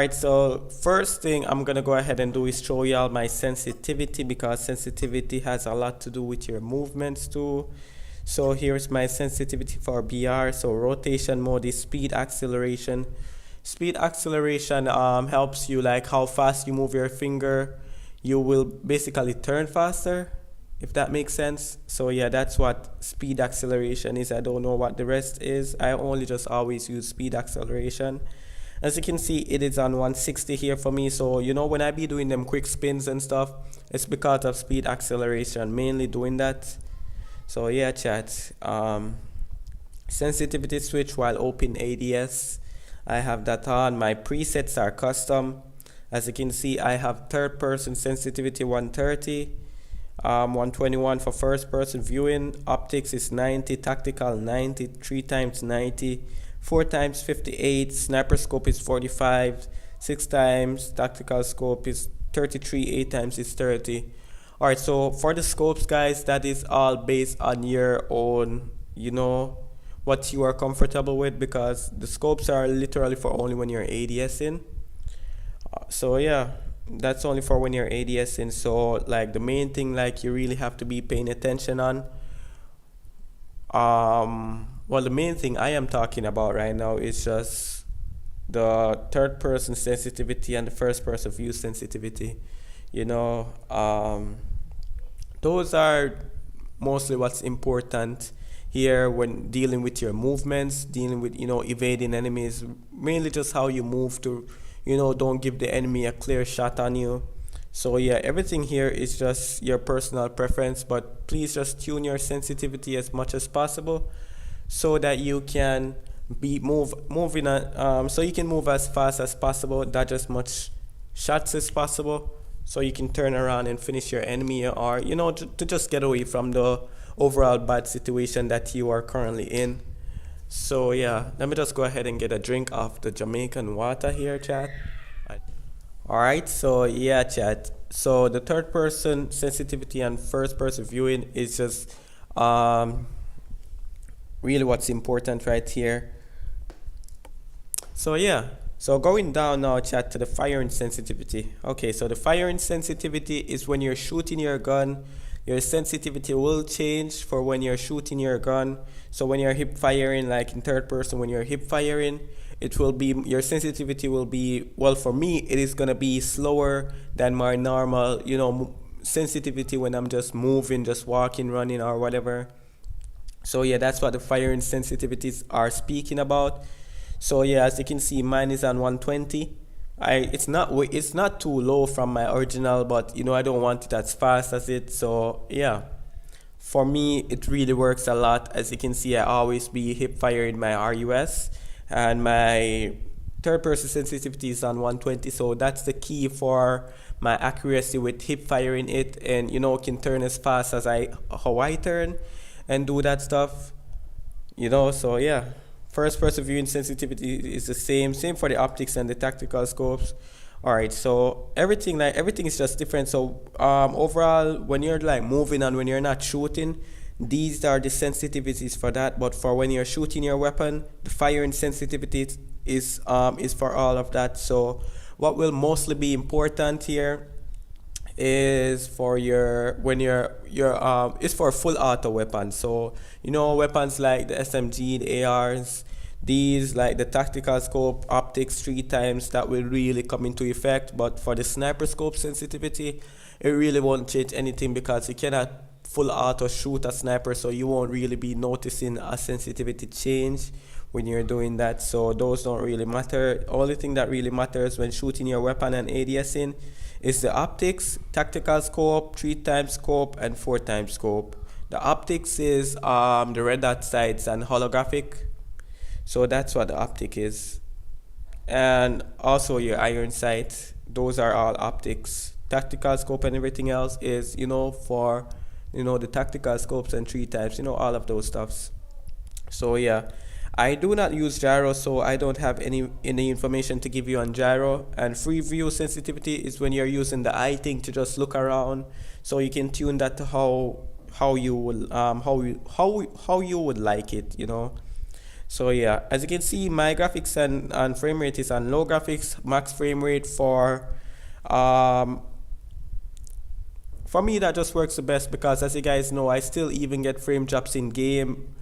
Alright, so first thing I'm gonna go ahead and do is show y'all my sensitivity, because sensitivity has a lot to do with your movements too. So here's my sensitivity for BR. So rotation mode is speed acceleration. Speed acceleration helps you, like how fast you move your finger, you will basically turn faster, if that makes sense. So yeah, that's what speed acceleration is. I don't know what the rest is. I only just always use speed acceleration. As you can see, it is on 160 here for me. So when I be doing them quick spins and stuff, it's because of speed acceleration, mainly doing that. So yeah, chat. Sensitivity switch while open ADS, I have that on. My presets are custom. As you can see, I have third person sensitivity 130, 121 for first person viewing, optics is 90, tactical 90, 3 times 90, 4 times 58, sniper scope is 45, 6 times tactical scope is 33, 8 times is 30. Alright, so for the scopes, guys, that is all based on your own, what you are comfortable with, because the scopes are literally for only when you're ADSing. So yeah, that's only for when you're ADSing. So like the main thing, like you really have to be paying attention on. Well, the main thing I am talking about right now is just the third person sensitivity and the first person view sensitivity. Those are mostly what's important here when dealing with your movements, dealing with evading enemies, mainly just how you move to don't give the enemy a clear shot on you. So yeah, everything here is just your personal preference, but please just tune your sensitivity as much as possible so that you can so you can move as fast as possible, dodge as much shots as possible, so you can turn around and finish your enemy, or to just get away from the overall bad situation that you are currently in. So yeah, let me just go ahead and get a drink of the Jamaican water here, chat. Alright, so yeah, chat. So the third person sensitivity and first person viewing is just really what's important right here. So yeah, so going down now, chat, to the firing sensitivity. Okay, so the firing sensitivity is when you're shooting your gun, your sensitivity will change for when you're shooting your gun. So when you're hip firing, like in third person, when you're hip firing, it will be, your sensitivity will be, well, for me, it is gonna be slower than my normal, sensitivity when I'm just moving, just walking, running, or whatever. So yeah, that's what the firing sensitivities are speaking about. So yeah, as you can see, mine is on 120. It's not too low from my original, but I don't want it as fast as it. So yeah, for me it really works a lot. As you can see, I always be hip firing my RUS, and my third person sensitivity is on 120. So that's the key for my accuracy with hip firing it, and can turn as fast as how I turn and do that stuff. So yeah, first person viewing sensitivity is the same for the optics and the tactical scopes. Alright, so everything is just different. So overall, when you're like moving and when you're not shooting, these are the sensitivities for that. But for when you're shooting your weapon, the firing sensitivity is for all of that. So what will mostly be important here is for it's for full auto weapons. So weapons like the SMG, the ARs, these like the tactical scope, optics 3 times, that will really come into effect. But for the sniper scope sensitivity, it really won't change anything, because you cannot full auto shoot a sniper, so you won't really be noticing a sensitivity change when you're doing that. So those don't really matter. Only thing that really matters when shooting your weapon and ADSing is the optics, tactical scope, 3 times scope, and 4 times scope. The optics is the red dot sights and holographic. So that's what the optic is. And also your iron sight, those are all optics. Tactical scope and everything else is, for, the tactical scopes and 3 times, all of those stuffs. So yeah, I do not use gyro, so I don't have any information to give you on gyro. And free view sensitivity is when you're using the eye thing to just look around, so you can tune that to how you would like it, So yeah, as you can see, my graphics and frame rate is on low graphics, max frame rate um, for me that just works the best because as you guys know, I still even get frame drops in game,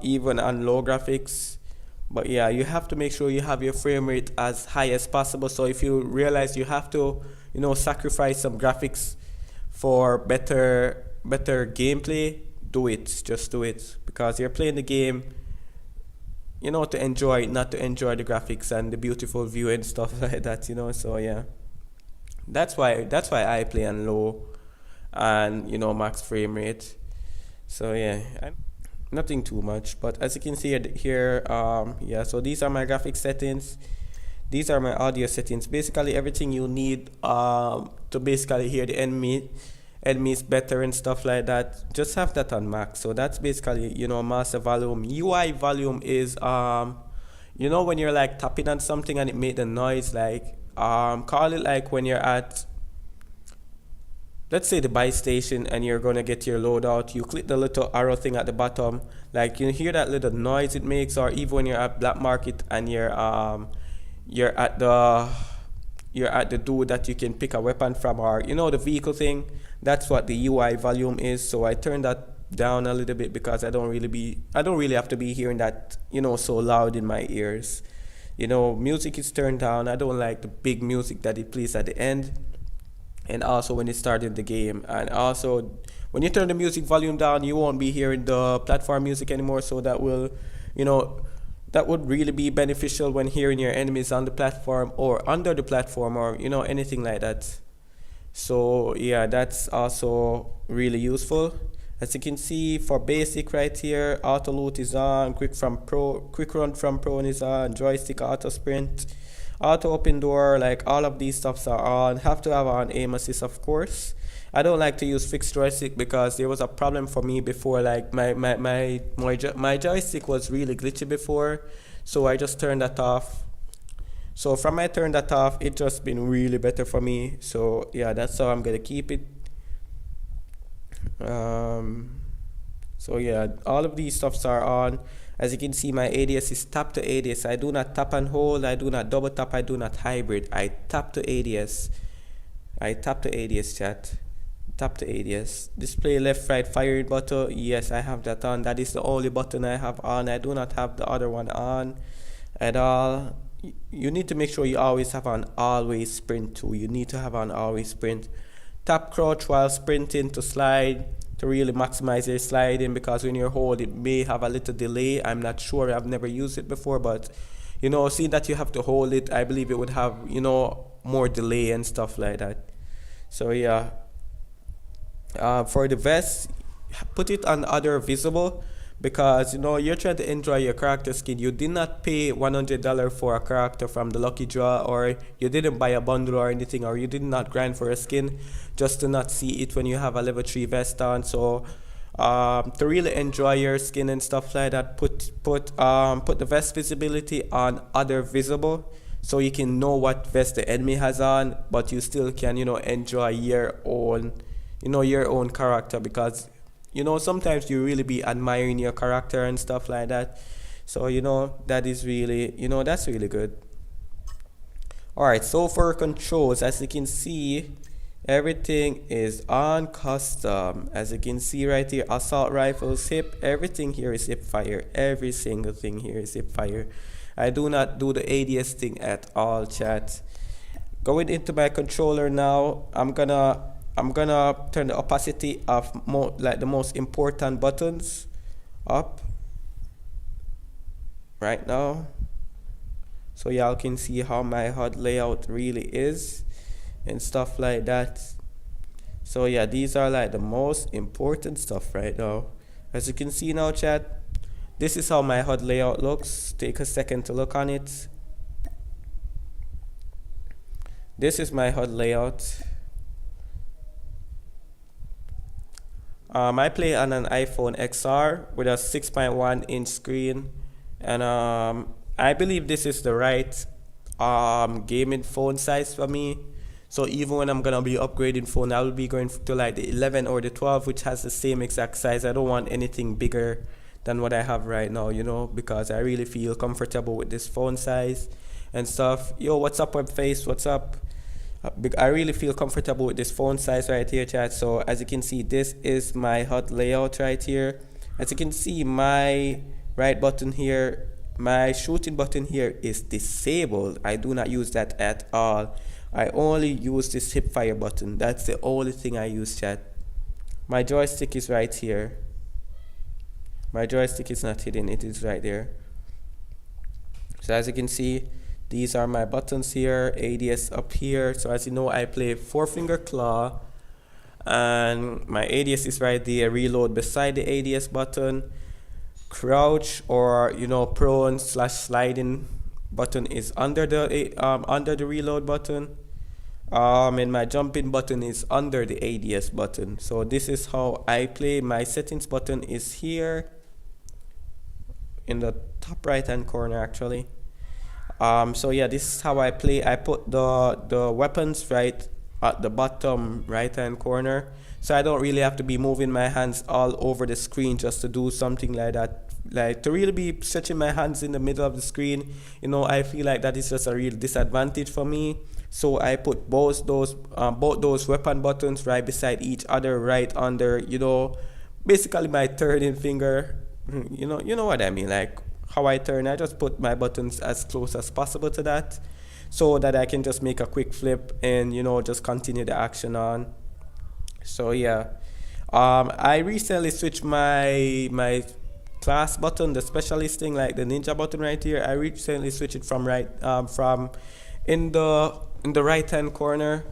even on low graphics. But yeah, you have to make sure you have your frame rate as high as possible. So if you realize you have to, sacrifice some graphics for better gameplay, do it. Just do it because you're playing the game, to enjoy it, not to enjoy the graphics and the beautiful view and stuff like that. So yeah, that's why I play on low and max frame rate. So yeah, nothing too much. But as you can see here, yeah. So these are my graphic settings. These are my audio settings. Basically everything you need to basically hear the enemies better and stuff like that. Just have that on max. So that's basically master volume. UI volume is when you're like tapping on something and it made a noise, like call it like when you're at, let's say, the buy station and you're gonna get your loadout. You click the little arrow thing at the bottom, like you hear that little noise it makes. Or even when you're at black market and you're at the dude that you can pick a weapon from, or the vehicle thing. That's what the UI volume is. So I turn that down a little bit because I don't really have to be hearing that so loud in my ears. Music is turned down. I don't like the big music that it plays at the end, and also when it started the game. And also when you turn the music volume down, you won't be hearing the platform music anymore. So that will that would really be beneficial when hearing your enemies on the platform or under the platform, or anything like that. So yeah, that's also really useful. As you can see, for basic right here, auto loot is on, quick run from prone is on, joystick auto sprint, auto open door, like all of these stuffs are on. Have to have on aim assist, of course. I don't like to use fixed joystick because there was a problem for me before. Like my joystick was really glitchy before, so I just turned that off. So from I turned that off, it just been really better for me. So yeah, that's how I'm gonna keep it. So yeah, all of these stuffs are on. As you can see, my ADS is tap to ADS. I do not tap and hold. I do not double tap. I do not hybrid. I tap to ADS. I tap to ADS, chat. Tap to ADS. Display left right firing button. Yes, I have that on. That is the only button I have on. I do not have the other one on at all. You need to make sure you always have on always sprint too. You need to have on always sprint. Tap crouch while sprinting to slide to really maximize your sliding, because when you hold it may have a little delay. I'm not sure, I've never used it before, but seeing that you have to hold it, I believe it would have more delay and stuff like that. So yeah, for the vest, put it on other visible, because you're trying to enjoy your character skin. You did not pay $100 for a character from the lucky draw, or you didn't buy a bundle or anything, or you did not grind for a skin just to not see it when you have a level 3 vest on. So to really enjoy your skin and stuff like that, put the vest visibility on other visible, so you can know what vest the enemy has on, but you still can enjoy your own character, because sometimes you really be admiring your character and stuff like that. So that is really that's really good. Alright, so for controls, as you can see, everything is on custom. As you can see right here, assault rifles, hip, everything here is hip fire. Every single thing here is hip fire. I do not do the ADS thing at all, chat. Going into my controller now, I'm gonna turn the opacity of the most important buttons up right now, so y'all can see how my HUD layout really is and stuff like that. So yeah, these are like the most important stuff right now. As you can see now, chat, this is how my HUD layout looks. Take a second to look on it. This is my HUD layout. I play on an iPhone XR with a 6.1 inch screen, and I believe this is the right gaming phone size for me. So even when I'm gonna be upgrading phone, I will be going to like the 11 or the 12, which has the same exact size. I don't want anything bigger than what I have right now, you know, because I really feel comfortable with this phone size and stuff. Yo, what's up, Webface? What's up? I really feel comfortable with this phone size right here, chat. So as you can see, this is my HUD layout right here. As you can see, my right button here, my shooting button here is disabled. I do not use that at all. I only use this hip fire button. That's the only thing I use, chat. My joystick is right here. My joystick is not hidden, it is right there. So as you can see, these are my buttons here, ADS up here. So as you know, I play 4-finger claw, and my ADS is right there. Reload beside the ADS button. Crouch, or you know, prone / sliding button is under the reload button. And my jumping button is under the ADS button. So this is how I play. My settings button is here in the top right hand corner actually. So yeah, this is how I play. I put the weapons right at the bottom right hand corner, so I don't really have to be moving my hands all over the screen just to do something like that. Like to really be stretching my hands in the middle of the screen, you know, I feel like that is just a real disadvantage for me. So I put both those weapon buttons right beside each other, right under, you know, basically my turning finger. You know what I mean, like how I turn. I just put my buttons as close as possible to that, so that I can just make a quick flip and, you know, just continue the action on. So yeah, I recently switched my class button, the specialist thing, like the ninja button right here. I recently switched it from from in the right hand corner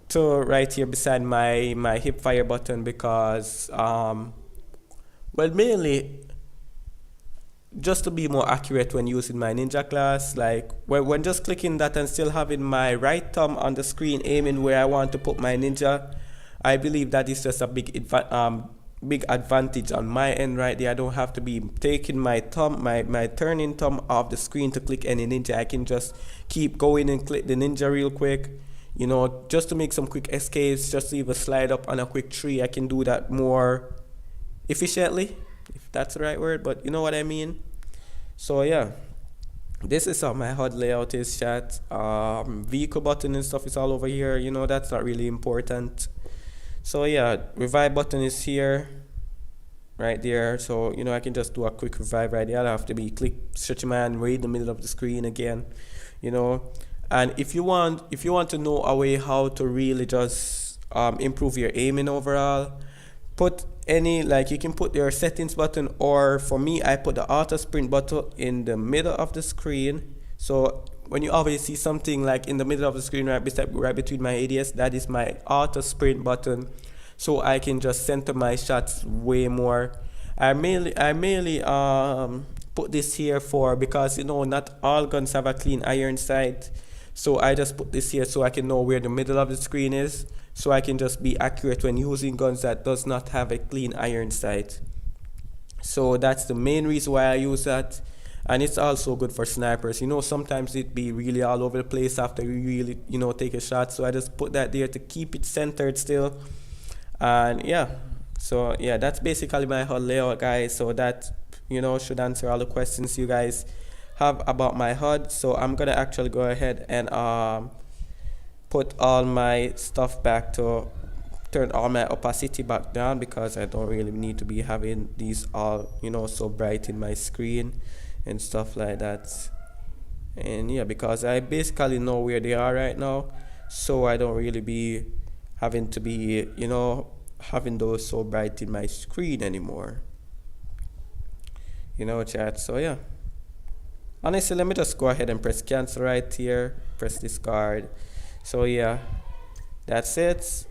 to right here beside my hip fire button, because well, mainly just to be more accurate when using my ninja class. Like when just clicking that and still having my right thumb on the screen aiming where I want to put my ninja, I believe that is just a big advantage on my end right there. I don't have to be taking my thumb, my turning thumb off the screen to click any ninja. I can just keep going and click the ninja real quick, you know, just to make some quick escapes, just to even slide up on a quick tree. I can do that more efficiently, if that's the right word, but you know what I mean. So yeah, this is how my HUD layout is, chat. Vehicle button and stuff is all over here, you know, that's not really important. So yeah, revive button is here, right there. So, you know, I can just do a quick revive right there. I don't have to be stretching my hand right in the middle of the screen again, you know. And if you want to know a way how to really just improve your aiming overall, put you can put your settings button, or for me, I put the auto sprint button in the middle of the screen. So when you always see something like in the middle of the screen right between my ADS, that is my auto sprint button, so I can just center my shots way more. I mainly put this here because, you know, not all guns have a clean iron sight, so I just put this here so I can know where the middle of the screen is, so I can just be accurate when using guns that does not have a clean iron sight. So that's the main reason why I use that. And it's also good for snipers. You know, sometimes it be really all over the place after you really, you know, take a shot. So I just put that there to keep it centered still. And yeah, so yeah, that's basically my HUD layout, guys. So that, you know, should answer all the questions you guys have about my HUD. So I'm gonna actually go ahead and put all my stuff back to turn all my opacity back down, because I don't really need to be having these all, you know, so bright in my screen and stuff like that. And yeah, because I basically know where they are right now, so I don't really be having to be, you know, having those so bright in my screen anymore, you know, chat. So yeah, honestly, let me just go ahead and press cancel right here, press discard. So yeah, that's it.